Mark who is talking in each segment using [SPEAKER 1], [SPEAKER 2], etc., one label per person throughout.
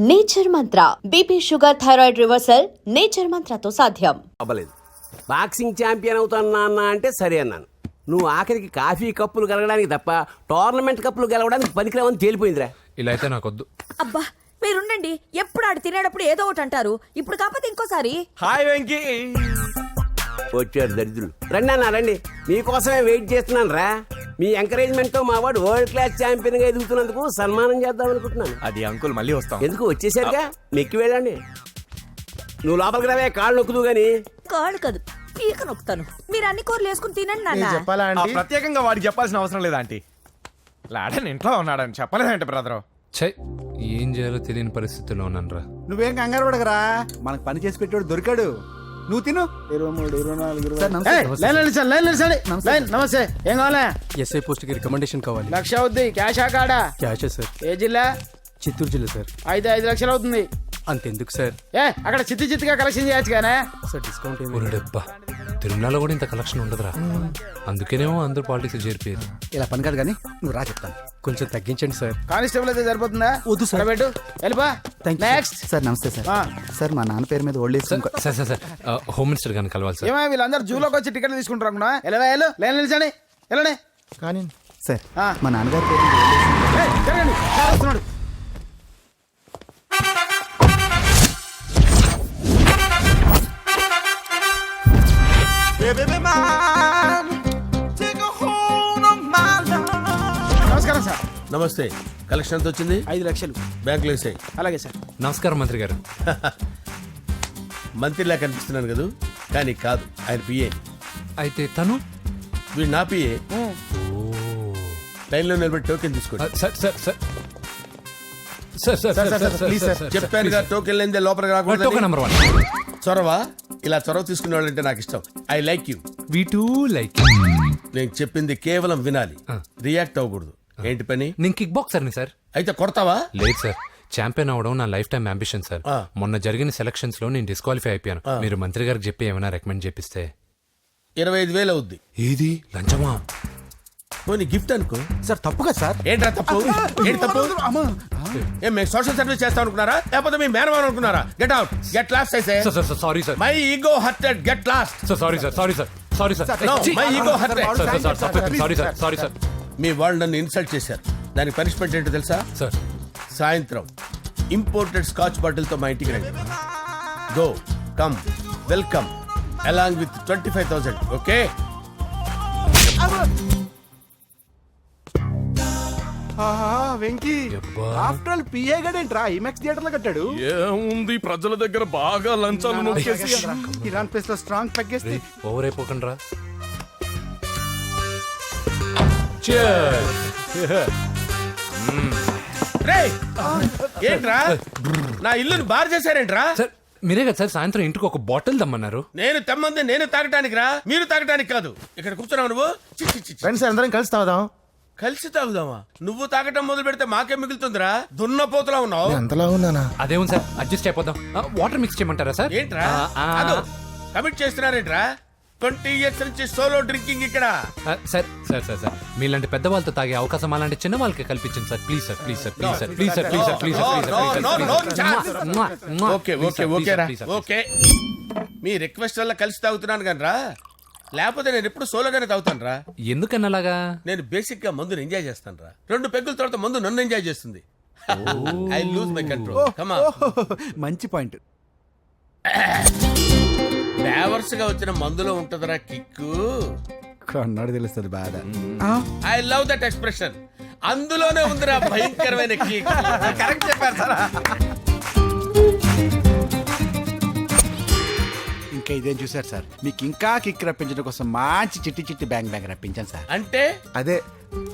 [SPEAKER 1] Nature Mantra BP sugar thyroid reversal nature మంత్రతో సాధ్యం.
[SPEAKER 2] అవ్వలేదు. బాక్సింగ్ ఛాంపియన్ అవుతాను నాన్న అంటే సరే అన్నాను. నువ్వు ఆఖరికి కాఫీ కప్పులు గెలవడానికి తప్ప టోర్నమెంట్ కప్పులు గెలవడానికి పనికిరావని తేలిపోయిందిరా.
[SPEAKER 3] ఇలా అయితే నాకొద్దు.
[SPEAKER 4] అబ్బా మీరుండండి, ఎప్పుడు ఆడు తినేటప్పుడు ఏదో ఒకటి అంటారు. ఇప్పుడు కాకపోతే ఇంకోసారి.
[SPEAKER 2] హాయ్ వెంకీ. వచ్చారు దరిద్రులు. రండి అన్న రండి, మీకోసమే వెయిట్ చేస్తున్నాను రా. మీ ఎంకరేజ్మెంట్ తో మా వాడు వరల్డ్ క్లాస్ ఛాంపియన్ గా ఎదుగుతున్నందుకు సన్మానం చేద్దాం అనుకుంటున్నాను.
[SPEAKER 5] అది అంకుల్ మళ్ళీ వస్తాం.
[SPEAKER 2] ఎందుకు వచ్చేసరిగా మెక్కి వెళ్ళండి. నువ్వు లోపలికి రావే, కాళ్ళు నొక్కుదు గాని.
[SPEAKER 4] కాళ్ళు కాదు, పీక నొక్కుతాను. మీరు అన్ని కూరలు వేసుకుని తినండి నాన్న.
[SPEAKER 5] చెప్పాలా ప్రత్యేకంగా వాడికి చెప్పాల్సిన అవసరం లేదా ఆంటీ? లాడన్ ఇంట్లో ఉన్నాడని చెప్పలేదంటే బ్రదరు.
[SPEAKER 3] ఛై, ఏం చేయాలో తెలియని పరిస్థితిలో ఉన్నాను.
[SPEAKER 6] నువ్వేం కంగారు పడగరా, మనకు పని చేసి పెట్టాడు దొరికాడు. నువ్వు తిను.
[SPEAKER 7] 23, 24, 20.
[SPEAKER 6] నమస్తే. ఏం కావాలా?
[SPEAKER 7] ఎస్ఐ పోస్ట్ కి రికమెండేషన్ కావాలి.
[SPEAKER 6] 1,00,000 అవుద్ది. క్యాషా కాడా?
[SPEAKER 7] Cash sir.
[SPEAKER 6] ఏ జిల్లా?
[SPEAKER 7] చిత్తూరు జిల్లా సార్.
[SPEAKER 6] 5 లక్షలు అవుతుంది.
[SPEAKER 7] అంతెందుకు సార్?
[SPEAKER 6] అక్కడ చిత్తిగా కలెక్షన్ చేయొచ్చు కానీ
[SPEAKER 7] సార్ డిస్కౌంట్ ఏమి?
[SPEAKER 3] ఒరేడబ్బా, తిరుమలలో కూడా ఇంత కలెక్షన్ ఉండదురా. అందుకేనేమో అందరూ పాలిటిక్స్ చేరిపోయారు.
[SPEAKER 6] ఇలా పని కాదు కానీ నువ్వు రా చెప్తాను.
[SPEAKER 7] కొంచెం తగ్గించండి సార్.
[SPEAKER 6] కానిస్టేబుల్ అయితే సరిపోతుందా?
[SPEAKER 7] వద్దు సార్.
[SPEAKER 6] పెట్టు వెళ్ళిపా. నెక్స్ట్.
[SPEAKER 8] సార్ నమస్తే సార్. సార్ మా నాన్న పేరు మీద old age
[SPEAKER 3] sir sir sir sir home minister గారిని కలవాలి సార్.
[SPEAKER 6] ఏమో వీళ్ళందరూ జూలోకి వచ్చి టికెట్లు తీసుకుంటారు అనుకున్నా. లైన్ నిలిచండి, వెళ్ళండి.
[SPEAKER 8] కానీ సార్ మా నాన్నగారి పేరు మీద ఓల్డ్ ఏజ్
[SPEAKER 6] జరగండి, సార్ వస్తున్నాడు. నమస్కారం సార్.
[SPEAKER 9] నమస్తే. కలెక్షన్ ఎంత వచ్చింది?
[SPEAKER 6] 5 లక్షలు.
[SPEAKER 9] బ్యాంకులో వేసాయి.
[SPEAKER 6] అలాగే సార్.
[SPEAKER 3] నమస్కారం మంత్రి గారు.
[SPEAKER 9] మంత్రిలా కనిపిస్తున్నాను కదా, కానీ కాదు, ఆయన పిఏ.
[SPEAKER 3] అయితే తను
[SPEAKER 9] వీడు నా పిఏ. లైన్లో నిలబెట్టి టోకెన్ తీసుకోండి.
[SPEAKER 3] Sir sir sir sir sir sir
[SPEAKER 9] please sir, చెప్పానుగా టోకెన్ లేనిదే లోపలికి రాకూడదు.
[SPEAKER 3] Token number 1.
[SPEAKER 9] చొరవ, ఇలా చొరవ తీసుకునే వాళ్ళంటే నాకు ఇష్టం. I like you.
[SPEAKER 3] We two like.
[SPEAKER 9] నేను చెప్పింది కేవలం వినాలి, రియాక్ట్ అవ్వకూడదు. ఏంటి పని?
[SPEAKER 3] నేను కిక్ బాక్సర్ని సార్.
[SPEAKER 9] అయితే కొడతావా?
[SPEAKER 3] లేదు సార్, ఛాంపియన్ అవడం నా లైఫ్ టైం అంబిషన్ సార్. మొన్న జరిగిన సెలక్షన్స్ లో నేను డిస్క్వాలిఫై అయిపోయాను. మీరు మంత్రి గారికి చెప్పి ఏమైనా రికమెండ్ చేపిస్తే.
[SPEAKER 9] 25,000 అవుద్ది.
[SPEAKER 3] ఏది లంచమా?
[SPEAKER 9] పోనీ గిఫ్ట్ అనుకో.
[SPEAKER 6] సార్ తప్పుగా సార్.
[SPEAKER 9] ఏంట్రా తప్పు? ఏంటి తప్పు? ఏం మేము సోషల్ సర్వీస్ చేస్తాం అనుకున్నారా, లేకపోతే మీ మేనమాన్ అనుకున్నారా? Get out, get lost.
[SPEAKER 3] Sorry sir,
[SPEAKER 9] my ego hurted, get lost.
[SPEAKER 3] Sorry sir, sorry sir, sorry sir,
[SPEAKER 9] my ego hurted.
[SPEAKER 3] Sorry sir, sorry sir.
[SPEAKER 9] మీ వాళ్ళు నన్ను ఇన్సల్ట్ చేశారు. దానికి పనిష్మెంట్ ఏంటో తెలుసా?
[SPEAKER 3] సార్
[SPEAKER 9] సాయంత్రం ఇంపోర్టెడ్ స్కాచ్ బాటిల్ తో మా ఇంటికి రండి. Go come welcome along with 25,000. Okay?
[SPEAKER 6] Venky after all PA గడేంట్రా ఇమెక్స్ థియేటర్ లో కట్టాడు.
[SPEAKER 5] ఏముంది, ప్రజల దగ్గర బాగా లంచాలు నొక్కేసి
[SPEAKER 6] ఇరాన్ ప్లేస్ లో స్ట్రాంగ్ తగ్గేస్తే
[SPEAKER 3] ఓవర్ అయిపోకండి రా.
[SPEAKER 9] రేయ్, ఏంట్రా నా ఇల్లుని బార్ చేశారేంట్రా?
[SPEAKER 3] సార్ మీరే కదా సార్ సాయంత్రం ఇంటికి ఒక బాటిల్ దమ్మన్నారు.
[SPEAKER 9] నేను తెమ్మంది నేను తాగటానికి రా, మీరు తాగటానికి కాదు. ఇక్కడ కూర్చున్నావు నువ్వు.
[SPEAKER 6] ఫ్రెండ్స్ అందరం కలిసి తాగుదాం.
[SPEAKER 9] కలిసి తాగుదామా? నువ్వు తాగటం మొదలు పెడితే మాకే మిగులుతుందిరా. దున్నపోతులా ఉన్నావు.
[SPEAKER 6] ఎంతలా ఉన్నానా?
[SPEAKER 3] అదేం సార్, అడ్జస్ట్ అయిపోదాం. వాటర్ మిక్స్ చేయమంటారా సార్?
[SPEAKER 9] ఏంట్రా కమిట్ చేస్తున్నారేంట్రా? 20 years నుంచి సోలో డ్రింకింగ్ ఇక్కడ.
[SPEAKER 3] సార్ సార్ సార్ సార్ మీలాంటి పెద్ద వాళ్ళతో తాగే అవకాశం అలాంటి చిన్న వాళ్ళకి కల్పించండి sir. Please sir, please sir, please sir, please sir, please sir, please sir.
[SPEAKER 9] Okay okay okay రా, ఓకే. మీ రిక్వెస్ట్ వల్ల కలిసి తాగుతున్నాను కానీ రా, లేకపోతే నేను ఎప్పుడు సోలోగానే తాగుతాను రా.
[SPEAKER 3] ఎందుకన్నా అలాగా? నేను
[SPEAKER 9] బేసిక్ గా మందుని ఎంజాయ్ చేస్తాను రా. 2 పెగ్గుల తర్వాత మందు నన్ను ఎంజాయ్ చేస్తుంది. I lose my control. Come on.
[SPEAKER 6] మంచి పాయింట్.
[SPEAKER 9] ఫ్లేవర్స్ గా వచ్చిన మందులో ఉంటదరా కిక్కు.
[SPEAKER 6] కన్నాడు తెలుస్తుంది బాధ.
[SPEAKER 9] I love that expression. అందులోనే ఉందిరా భయంకరమైన కిక్.
[SPEAKER 6] కరెక్ట్ చెప్పారు సార్. ఇంకా ఇదేం చూసారు సార్, మీకు ఇంకా కిక్ రప్పించడం కోసం మంచి చిట్టి చిట్టి బ్యాంగ్ రప్పించాను సార్.
[SPEAKER 9] అంటే
[SPEAKER 8] అదే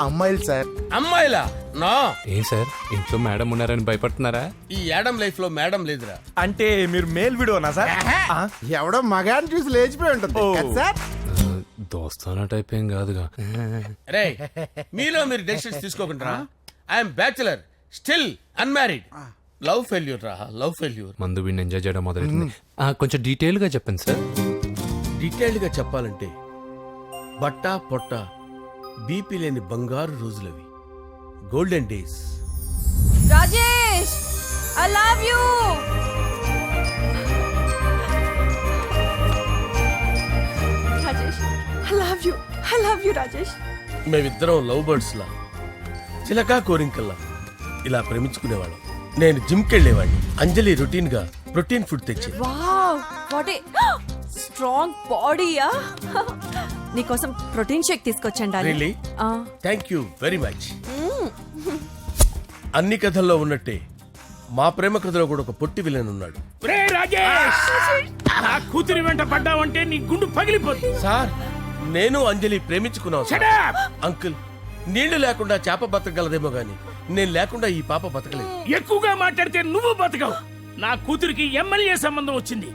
[SPEAKER 8] అమ్మాయిలు సార్.
[SPEAKER 9] అమ్మాయిలా? నా
[SPEAKER 3] ఏం సార్ ఇంట్లో మేడం ఉన్నారని భయపడుతున్నారా?
[SPEAKER 9] ఈ యాడమ్ లైఫ్ లో మేడం లేదురా.
[SPEAKER 5] అంటే మీరు మేల్ వీడియోనా సార్?
[SPEAKER 6] ఎవడో మగాన్ని చూసి లేచిపోయి ఉంటుంది కదా సార్.
[SPEAKER 3] దోస్తానా టైప్ ఏం కాదుగా.
[SPEAKER 9] రే, మీలో మీరు డెసిషన్స్ తీసుకోకుండా. I'm bachelor, still unmarried. Love failure రా, లవ్ ఫెయిల్యూర్.
[SPEAKER 3] మందు వీడిని ఎంజాయ్ చేయడం మొదలైంది. కొంచెం డీటెయిల్ గా చెప్పండి సార్.
[SPEAKER 9] డీటెయిల్డ్ గా చెప్పాలంటే బట్టా పొట్ట బీపీ లేని బంగారు రోజులవి, golden days.
[SPEAKER 4] Rajesh I love you. Rajesh I love you. I love you Rajesh.
[SPEAKER 9] మేమిద్దరం లవ్ బర్డ్స్ లా చిలకా కోరింకల్లా ఇలా ప్రేమించుకునేవాళ్ళం. నేను జిమ్కి వెళ్ళేవాడిని, అంజలి రొటీన్ గా ప్రోటీన్ ఫుడ్ తెచ్చి.
[SPEAKER 4] వావ్ వాట్ ఏ స్ట్రాంగ్ బాడీయా. నీకోసం ప్రోటీన్ షేక్ తీసుకొచ్చండి.
[SPEAKER 9] Really? Thank you very much. అన్ని కథల్లో ఉన్నట్టే మా ప్రేమ కథలో కూడా ఒక పొట్టి విలన్ ఉన్నాడు.
[SPEAKER 2] కూతురి వెంట పడ్డావంటే నీ గుండు పగిలిపోతుంది.
[SPEAKER 9] సార్ నేను అంజలి ప్రేమించుకున్నాం సార్. అంకుల్ నీళ్లు లేకుండా చేప బతకగలదేమో గాని నేను లేకుండా ఈ పాప బతకలేదు.
[SPEAKER 2] ఎక్కువగా మాట్లాడితే నువ్వు బతకవు. నా కూతురికి ఎమ్మెల్యే సంబంధం వచ్చింది.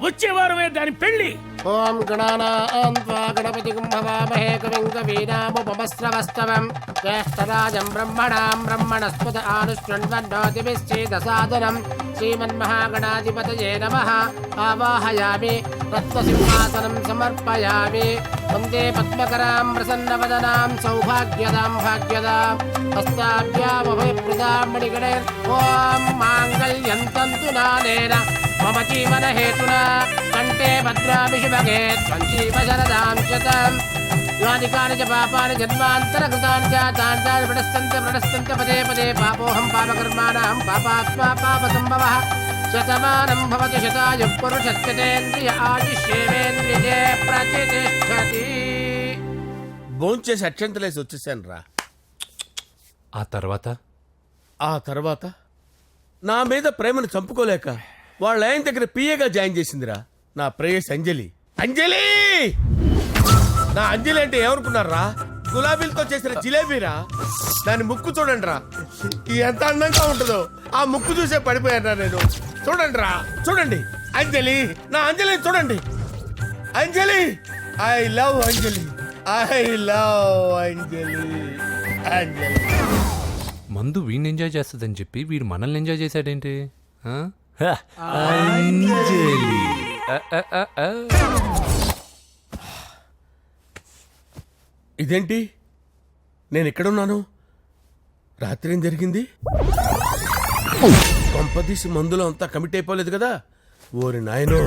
[SPEAKER 2] వచ్చే వారమే దాని పెళ్లి.
[SPEAKER 10] ఓం గణపతి కుంభవామహే కవిం కవీనాముపమస్రవస్తవం జ్యేష్ఠరాజం బ్రహ్మణాం బ్రహ్మణస్పద ఆనుష్ణ్వన్నోతిభిశ్చేదసాదనం శ్రీమన్మహాగణాధిపతయే నమః. ఆవాహయామి తత్వసింహాసనం సమర్పయామి. వందే పద్మకరాం ప్రసన్నవదనాం సౌభాగ్యదాం భాగ్యదాం హస్తాభ్యామభయప్రదాం మణిగణైర్. ఓం మాంగళ్యం తంతు నానేన మమ జీవన హేతునా కంటే భద్రామి శుభగే త్వం జీవ శరదాం శతం. యాని కాని చ పాపాని జన్మాంతర కృతాని జాతాని ప్రణశ్యంత పదే పదే పాపోహం పాపకర్మాణం పాపాత్మా పాప సంభవః. శతమానం భవతి శతాయు పురుషస్యతేంద్రియ ఆయుష్యేవేంద్రియే ప్రతిష్టతి.
[SPEAKER 9] భోంచేసి అక్షంతలేసి వచ్చేసాను రా.
[SPEAKER 3] ఆ
[SPEAKER 9] తర్వాత నా మీద ప్రేమను చంపుకోలేక వాళ్ళ ఆయన దగ్గర పిఏగా జాయిన్ చేసిందిరా నా ప్రేయస్ అంజలి. అంజలి నా అంజలి అంటే ఏమనుకున్నారా? గులాబీలతో చేసిన జిలేబీరా. దాని ముక్కు చూడండి రా, ఎంత అందంగా ఉంటుందో. ఆ ముక్కు చూసే పడిపోయారా నేను. చూడండి రా, చూడండి అంజలి, నా అంజలి చూడండి. Anjali I love Anjali, I love Anjali. Anjali
[SPEAKER 3] మందు వీడిని ఎంజాయ్ చేస్తుందని చెప్పి వీడు మనల్ని ఎంజాయ్ చేశాడేంటి? ఆ?
[SPEAKER 9] ఇదేంటి నేను ఎక్కడున్నాను? రాత్రి ఏం జరిగింది? కొంపదీసి మందులో అంతా కమిట్ అయిపోలేదు కదా? ఓరి నాయనో,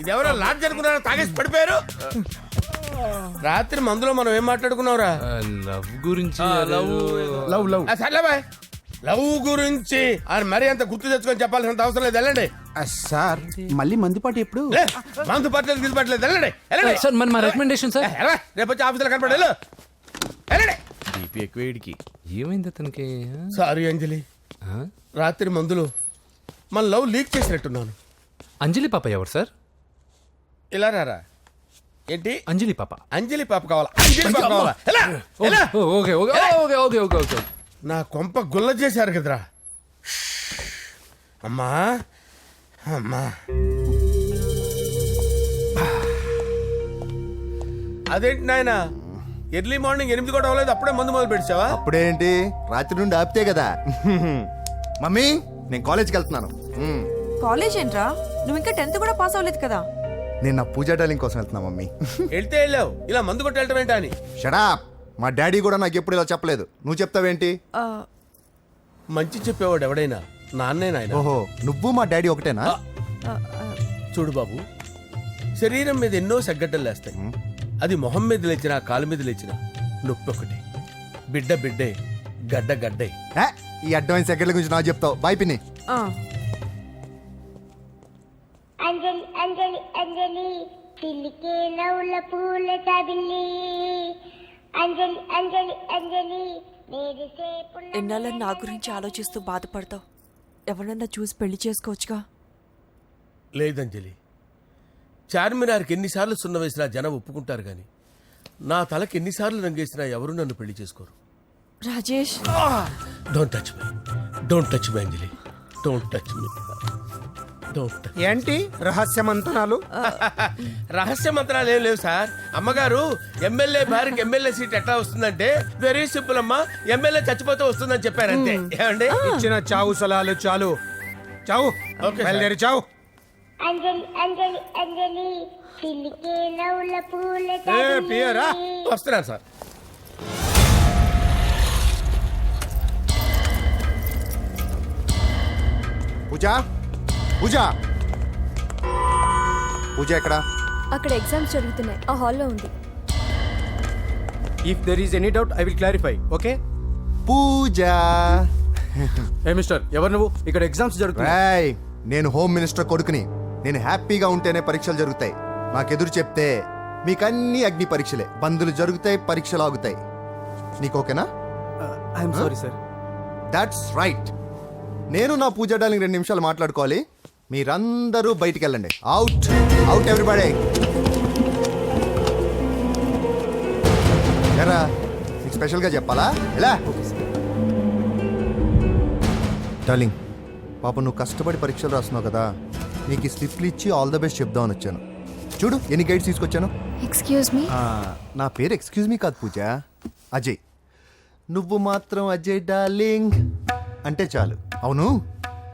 [SPEAKER 9] ఇదెవరో లాడ్జ్ అనుకున్నారా? తాగేసి పడిపోయారు. రాత్రి మందులో మనం ఏం మాట్లాడుకున్నావురా?
[SPEAKER 3] లవ్ గురించి.
[SPEAKER 9] సర్లే బాయ్, లవ్ గురించి అని మరీ అంత గుర్తు తెచ్చుకొని చెప్పాల్సినంత అవసరం లేదు. వెళ్ళండి
[SPEAKER 8] సార్ మళ్ళీ మందుపాటి ఎప్పుడు?
[SPEAKER 9] మందు పట్టలేదు గిల్లు పట్టలేదు. వెళ్ళండి వెళ్ళండి.
[SPEAKER 3] సార్ మరి మా రికమెండేషన్ సార్.
[SPEAKER 9] రేపు వచ్చి ఆఫీసులో కనపడి వెళ్ళు. వెళ్ళండి. బీపీ ఎక్కువ వీడికి.
[SPEAKER 3] ఏమైంది అతనికి?
[SPEAKER 9] సారీ అంజలి, రాత్రి మందులో మన లవ్ లీక్ చేసినట్టున్నాను.
[SPEAKER 3] అంజలి పాప ఎవరు సార్?
[SPEAKER 9] ఇలా రారా. ఏంటి
[SPEAKER 3] అంజలి పాప?
[SPEAKER 9] అంజలి పాప కావాలా? అంజలి పాప కావాలా? ఎలా? ఎలా?
[SPEAKER 3] Okay okay okay okay okay okay.
[SPEAKER 9] నా కొంప గుల్ల చేశారు కదరా. అమ్మా అమ్మా, అదేంటి నాయన ఎర్లీ మార్నింగ్ 8 కూడా అవ్వలేదు, అప్పుడే మందు మొదలు పెడిచావా?
[SPEAKER 8] అప్పుడేంటి, రాత్రి నుండి ఆపితే కదా. మమ్మీ నేను కాలేజ్కి వెళ్తున్నాను.
[SPEAKER 4] కాలేజ్ ఏంట్రా, నువ్వు ఇంకా 10th కూడా పాస్ అవ్వలేదు కదా.
[SPEAKER 8] నేను నా పూజా డాలింగ్ కోసం వెళ్తున్నా మమ్మీ.
[SPEAKER 9] వెళ్తే వెళ్ళావు, ఇలా మందు కొట్టి వెళ్ళటం ఏంటా అని.
[SPEAKER 8] షడాప్, మా డాడీ కూడా నాకు ఎప్పుడు ఇలా చెప్పలేదు. నువ్వు చెప్తావేంటి?
[SPEAKER 9] మంచి చెప్పేవాడు ఎవడైనా నాన్నే నాయన.
[SPEAKER 8] ఓహో, నువ్వు మా డాడీ ఒకటేనా?
[SPEAKER 9] చూడు బాబు, శరీరం మీద ఎన్నో సగ్గడ్డలు లేస్తాయి. అది మొహం మీద లేచినా కాలు మీద లేచినా నొప్పి ఒకటి. బిడ్డ బిడ్డే, గడ్డ గడ్డే.
[SPEAKER 8] ఈ అడ్వాన్స్ సెకండ్ల గురించి నాకు చెప్తావు. బాయ్ పిన్ని.
[SPEAKER 11] అంజలి అంజలి అంజలి పిల్లికే నవ్వుల పూల తబిల్లి. అంజలి అంజలి అంజలి
[SPEAKER 4] ఎన్నాళ్ళ నా గురించి ఆలోచిస్తూ బాధపడతావు. ఎవరన్నా చూసి పెళ్లి చేసుకోవచ్చుగా.
[SPEAKER 9] లేదంజలి, చార్మినార్కి ఎన్నిసార్లు సున్న వేసినా జనం ఒప్పుకుంటారు గాని నా తలకి ఎన్నిసార్లు రంగేసినా ఎవరు నన్ను పెళ్లి చేసుకోరు.
[SPEAKER 4] Rajesh,
[SPEAKER 9] don't touch me, don't touch me Anjali, don't touch me, don't touch.
[SPEAKER 7] ఏంటి రహస్య మంతనాలు?
[SPEAKER 9] రహస్య మంత్రాలు ఏం లేవు సార్. అమ్మగారు ఎమ్మెల్యే భార్యకి ఎమ్మెల్యే సీట్ ఎట్లా వస్తుందంటే వెరీ సింపుల్ అమ్మా, ఎమ్మెల్యే చచ్చిపోతే వస్తుందని చెప్పారు అంతే. ఏమండి,
[SPEAKER 7] ఇచ్చిన చావు సలాలు చాలు. చావు, బయలుదేరి చావు.
[SPEAKER 11] అంజలి అంజలి అంజలి పిల్లికే నవ్వుల పూల
[SPEAKER 9] వస్తున్నాను సార్.
[SPEAKER 8] పూజ పూజ పూజ ఎక్కడ?
[SPEAKER 11] అక్కడ ఎగ్జామ్స్ జరుగుతున్నాయి, ఆ హాల్లో ఉంది.
[SPEAKER 7] If there is any doubt I will clarify. Okay
[SPEAKER 8] Pooja.
[SPEAKER 7] ఏ మిస్టర్, ఎవరు నువ్వు? ఇక్కడ ఎగ్జామ్స్ జరుగుతున్నాయి.
[SPEAKER 8] రాయ్, నేను హోమ్ మినిస్టర్ కొడుకుని. నేను హ్యాపీగా ఉంటేనే పరీక్షలు జరుగుతాయి. నాకెదురు చెప్తే మీకన్నీ అగ్ని పరీక్షలే. బందులు జరుగుతాయి, పరీక్షలు ఆగుతాయి. నీకు ఓకేనా?
[SPEAKER 7] I'm sorry sir.
[SPEAKER 8] That's right. నేను నా పూజ డార్లింగ్ 2 నిమిషాలు మాట్లాడుకోవాలి. మీరందరూ బయటికి వెళ్ళండి. Out out everybody. ఎరా, నీకు స్పెషల్గా చెప్పాలా? ఎలా డార్లింగ్, పాప నువ్వు కష్టపడి పరీక్షలు రాస్తున్నావు కదా, నీకు ఈ స్లిప్లు ఇచ్చి ఆల్ ద బెస్ట్ చెప్దామని వచ్చాను. చూడు ఎన్ని గైడ్స్ తీసుకొచ్చాను.
[SPEAKER 11] Excuse me.
[SPEAKER 8] నా పేరు ఎక్స్క్యూజ్ మీ కాదు పూజ, అజయ్. నువ్వు మాత్రం అజయ్ డార్లింగ్ అంటే చాలు. అవును,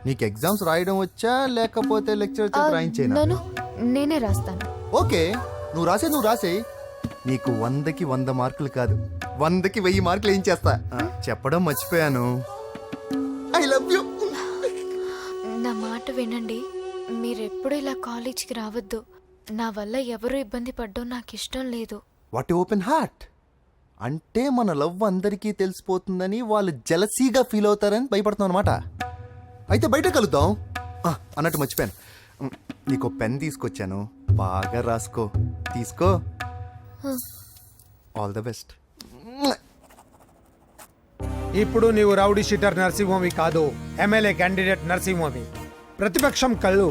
[SPEAKER 8] నీకు ఎగ్జామ్స్ రాయడం వచ్చా లేకపోతే లెక్చర్ రాయించేనా?
[SPEAKER 11] నేనే రాస్తాను.
[SPEAKER 8] ఓకే, నువ్వు రాసే. నీకు 100కి 100 మార్కులు కాదు, 100కి 1000 మార్కులు ఏం చేస్తా. చెప్పడం మర్చిపోయాను, ఐ లవ్ యూ.
[SPEAKER 11] నా మాట వినండి, మీరెప్పుడు ఇలా కాలేజ్కి రావద్దు. నా వల్ల ఎవరు ఇబ్బంది పడ్డం నాకు ఇష్టం లేదు.
[SPEAKER 8] What open heart. అంటే మన లవ్ అందరికీ తెలిసిపోతుందని వాళ్ళు జలసీగా ఫీల్ అవుతారని భయపడుతున్నాం అనమాట. అయితే బయట కలుద్దాం. అన్నట్టు మర్చిపోయాను, నీకు పెన్ తీసుకొచ్చాను, బాగా రాసుకో. తీసుకో. All the best.
[SPEAKER 7] ఇప్పుడు నీవు రౌడీ షీటర్ నరసింహమి కాదు, ఎమ్మెల్యే క్యాండిడేట్ నరసింహమి. ప్రతిపక్షం కళ్ళు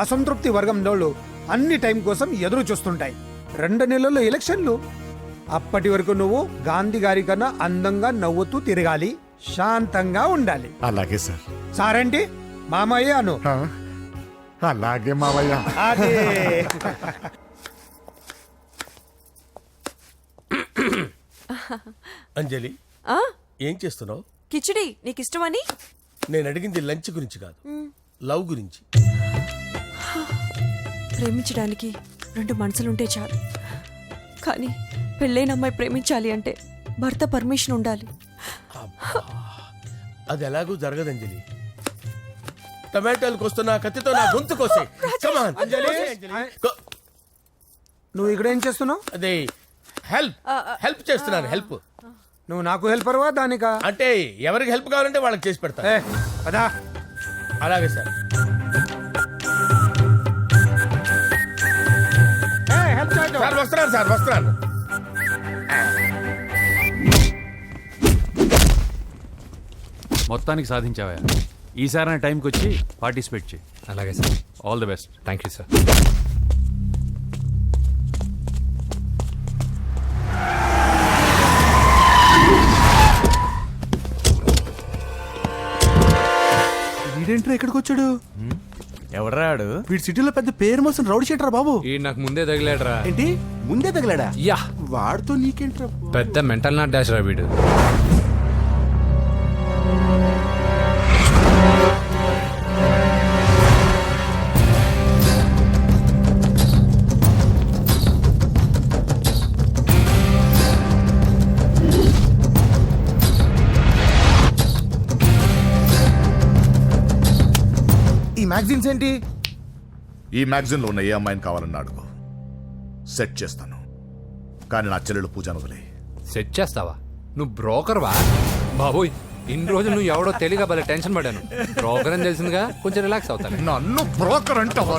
[SPEAKER 7] అసంతృప్తి వర్గంలోళ్ళు అన్ని టైం కోసం ఎదురు చూస్తుంటాయి. 2 నెలల్లో ఎలక్షన్లు. అప్పటి వరకు నువ్వు గాంధీ గారి కన్నా అందంగా నవ్వుతూ తిరగాలి, శాంతంగా ఉండాలి.
[SPEAKER 8] అలాగే సార్.
[SPEAKER 7] సారేంటి మామయ్య అను.
[SPEAKER 8] అలాగే మావయ్య.
[SPEAKER 7] అదే.
[SPEAKER 9] అంజలి, ఏం చేస్తున్నావు?
[SPEAKER 4] కిచిడి నీకు ఇష్టమని.
[SPEAKER 9] నేను అడిగింది లంచ్ గురించి కాదు, లవ్ గురించి.
[SPEAKER 4] ప్రేమించడానికి 2 మనసులుంటే చాలు, కానీ పెళ్ళైన అమ్మాయి ప్రేమించాలి అంటే భర్త పర్మిషన్ ఉండాలి.
[SPEAKER 9] అది ఎలాగూ జరగదు అంజలి. టమాటాలకు వస్తున్న కత్తితో నా గొంతు కోసే. Come on.
[SPEAKER 7] నువ్వు ఇక్కడ ఏం చేస్తున్నావు?
[SPEAKER 9] అదే హెల్ప్ చేస్తున్నాను. హెల్ప్.
[SPEAKER 7] నువ్వు నాకు హెల్పర్వా దానికా?
[SPEAKER 9] అంటే ఎవరికి హెల్ప్ కావాలంటే వాళ్ళకి చేసి పెడతా.
[SPEAKER 7] అదా.
[SPEAKER 9] అలాగే సార్. సార్ వస్తున్నాను.
[SPEAKER 12] మొత్తానికి సాధించావా? ఈసారి టైంకి వచ్చి పార్టిసిపేట్ చేయి.
[SPEAKER 3] అలాగే sir.
[SPEAKER 12] All the best.
[SPEAKER 3] Thank you sir.
[SPEAKER 6] వీడేంట్రా ఇక్కడికి వచ్చాడు?
[SPEAKER 5] ఎవడరాడు?
[SPEAKER 6] వీడి సిటీలో పెద్ద పేరు మోసిన రౌడీ షీటర్ బాబు.
[SPEAKER 3] ఈ నాకు ముందే తగిలాడరా.
[SPEAKER 6] ఏంటి ముందే తగిలాడా?
[SPEAKER 3] యా,
[SPEAKER 6] వాడితో నీకేంట్రా?
[SPEAKER 3] పెద్ద మెంటల్ నాట్ డాష్ రా వీడు.
[SPEAKER 5] ఈ మ్యాగజైన్స్ ఏంటి?
[SPEAKER 13] ఈ మ్యాగజైన్ లో ఉన్న ఏ అమ్మాయిని కావాలన్నా అడుగు, సెట్ చేస్తాను. కానీ నా చెల్లెలు పూజను వదిలే.
[SPEAKER 3] సెట్ చేస్తావా? నువ్వు బ్రోకర్వా? బాబోయ్, ఇన్ని రోజులు నువ్వు ఎవడో తెలియక భలే టెన్షన్ పడ్డాను. బ్రోకర్ అని తెలిసిందిగా కొంచెం రిలాక్స్ అవుతాను.
[SPEAKER 13] నన్ను బ్రోకర్ అంటావా?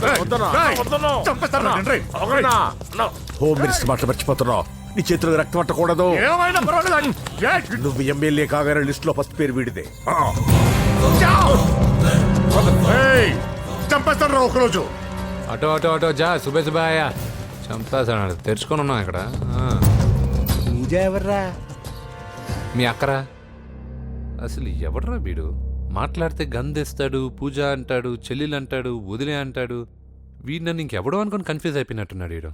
[SPEAKER 9] హోమ్ మినిస్టర్ మాటలు మర్చిపోతున్నావు. నీ చేతులకు రక్తం పట్టకూడదు. నువ్వు ఎమ్మెల్యే కాగానే లిస్ట్ లో ఫస్ట్ పేరు వీడిదే.
[SPEAKER 13] చంపేస్తాను ఒకరోజు.
[SPEAKER 3] అటో జా సుబేసుబాయా చంపేస్తాడు. తెరుచుకొని ఉన్నాం ఇక్కడ.
[SPEAKER 5] పూజ ఎవర్రా?
[SPEAKER 3] మీ అక్కరా? అసలు ఎవడరా వీడు? మాట్లాడితే గంధేస్తాడు, పూజ అంటాడు, చెల్లెలు అంటాడు, వదిలే అంటాడు. వీడు నన్ను ఇంకెవడో అనుకుని కన్ఫ్యూజ్ అయిపోయినట్టున్నాడు వీడు.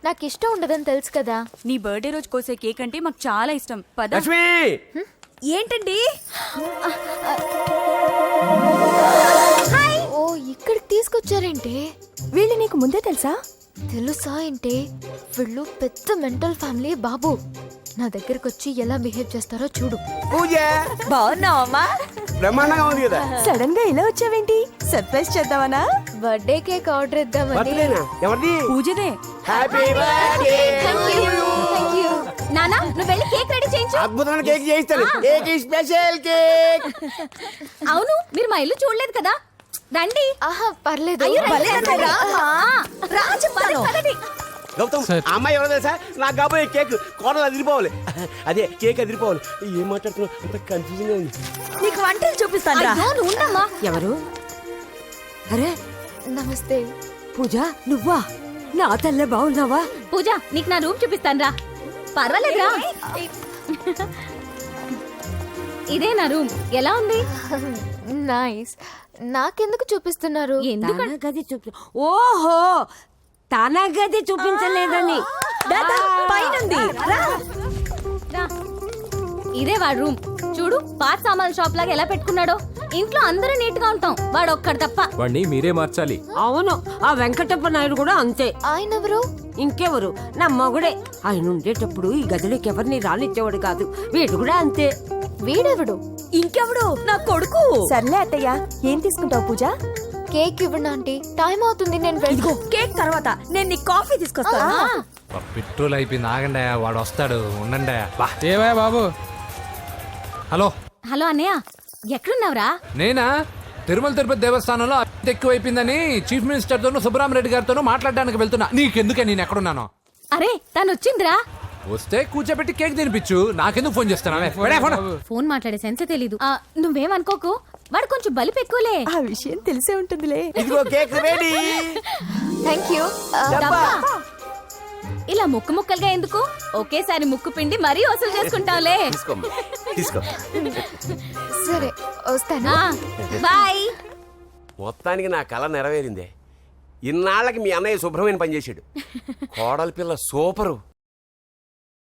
[SPEAKER 11] నాకు ఇష్టం ఉండదని తెలుసు కదా.
[SPEAKER 4] నీ బర్త్డే రోజు కోసే కేక్ అంటే మాకు చాలా ఇష్టం. పద.
[SPEAKER 9] లక్ష్మి,
[SPEAKER 4] ఏంటండి?
[SPEAKER 11] ఓ, ఇక్కడికి తీసుకొచ్చారేంటి? వీళ్ళు నీకు ముందే తెలుసా? తెలుసా ఏంటి? వీళ్ళు పెద్ద మెంటల్ ఫ్యామిలీ బాబు. నా దగ్గరకు వచ్చి ఎలా బిహేవ్ చేస్తారో చూడు.
[SPEAKER 4] బాగున్నావమ్మా?
[SPEAKER 2] బ్రహ్మాండంగా ఉంది కదా.
[SPEAKER 4] సడన్ గా ఇలా వచ్చావేంటి? సర్ప్రైజ్ చేద్దామనా?
[SPEAKER 11] బర్త్డే కేక్ ఆర్డర్ ఇద్దామని.
[SPEAKER 2] బర్త్డేనా? ఎవరిది?
[SPEAKER 4] పూజనే.
[SPEAKER 2] Happy birthday.
[SPEAKER 11] నానా నువ్వు వెళ్ళి కేక్ రెడీ చేయించు.
[SPEAKER 2] అద్భుతమైన కేక్ చేయిస్తాను. Cake special cake.
[SPEAKER 11] అవును మీరు మా ఇల్లు చూడలేదు కదా, రండి. ఆహా పర్లేదు.
[SPEAKER 2] గౌతమ్ ఆ అమ్మాయి ఎవరో తెలుసా? నాకు కాబోయే కేక్ కోడలు అదిరిపోవాలి. అదే కేక్ అదిరిపోవాలి. ఏం మాట్లాడుతున్నావు? అంత కన్ఫ్యూజన్ ఉంది.
[SPEAKER 4] నీకు వంటలు చూపిస్తాను రా.
[SPEAKER 11] ఉండమ్మా.
[SPEAKER 4] ఎవరు? అరే
[SPEAKER 11] నమస్తే.
[SPEAKER 4] పూజ నువ్వా? నా తల్లే బాగున్నావా?
[SPEAKER 11] పూజ నీకు నా రూమ్ చూపిస్తాను రా. పర్వాలేదురా. ఇదే నా రూమ్. ఎలా ఉంది? నైస్. నాకెందుకు చూపిస్తున్నారు? ఎందుకంటే
[SPEAKER 4] గది చూపి. ఓహో తానా గది చూపించలేదని. పైనుంది.
[SPEAKER 11] ఇదే వాడు రూమ్. చూడు పాత సామాన్ షాప్ లాగా ఎలా పెట్టుకున్నాడో. ఇంట్లో అందరూ నీట్ గా ఉంటాం, వాడు ఒక్కడు తప్ప.
[SPEAKER 12] వాడిని మీరే మార్చాలి.
[SPEAKER 4] అవును ఆ వెంకటప్ప నాయుడు కూడా అంతే.
[SPEAKER 11] ఆయన ఎవరు?
[SPEAKER 4] ఇంకెవరు? నా మగుడే. ఆయన ఉండేటప్పుడు ఈ గదిలోకి ఎవరిని రానిచ్చేవాడు కాదు. వీడు కూడా అంతే.
[SPEAKER 11] వీడెవడు?
[SPEAKER 4] ఇంకెవడు? నా కొడుకు. సర్లే అత్తయ్య, ఏం తీసుకుంటావు పూజ?
[SPEAKER 11] కేక్ ఇవ్వండి ఆంటీ, టైం అవుతుంది. నేను
[SPEAKER 4] ఇదిగో కేక్ తర్వాత నేను నీ కాఫీ తీసుకొస్తాను.
[SPEAKER 3] పెట్రోల్ అయిపోయింది, ఆగండి, వాడు వస్తాడు, ఉండండి.
[SPEAKER 12] ఏవా బాబు?
[SPEAKER 3] హలో
[SPEAKER 11] హలో అన్నయ్య, ఎక్కడున్నావురా?
[SPEAKER 3] నేనా? తిరుమల తిరుపతి దేవస్థానంలో అత్యంత ఎక్కువైపోయిందని చీఫ్ మినిస్టర్ తోనూ సుబ్బరామరెడ్డి గారితోనూ మాట్లాడడానికి వెళ్తున్నా. నీకెందుకే నేను ఎక్కడున్నాను?
[SPEAKER 11] అరే తను వచ్చిందిరా.
[SPEAKER 3] వస్తే కూర్చోబెట్టి కేక్ తినిపించు. నాకెందుకు ఫోన్ చేస్తానా?
[SPEAKER 11] ఫోన్ మాట్లాడే సెన్సే తెలీదు. నువ్వేమనుకోకు, వాడు కొంచెం బలిపు ఎక్కువలే.
[SPEAKER 4] ఆ విషయం తెలిసే ఉంటుందిలే.
[SPEAKER 2] ఇదిగో కేక్ రెడీ.
[SPEAKER 11] Thank you. ఇలా ముక్కు ముక్కలుగా ఎందుకు? ఒకేసారి ముక్కు పిండి మరీ వసూలు చేసుకుంటావులే.
[SPEAKER 2] తీసుకో.
[SPEAKER 11] సరే వస్తాను. బాయ్.
[SPEAKER 2] మొత్తానికి నా కళ నెరవేరిందే. ఇన్నాళ్ళకి మీ అన్నయ్య శుభ్రమైన పని చేశాడు. కోడలి పిల్ల సూపరు.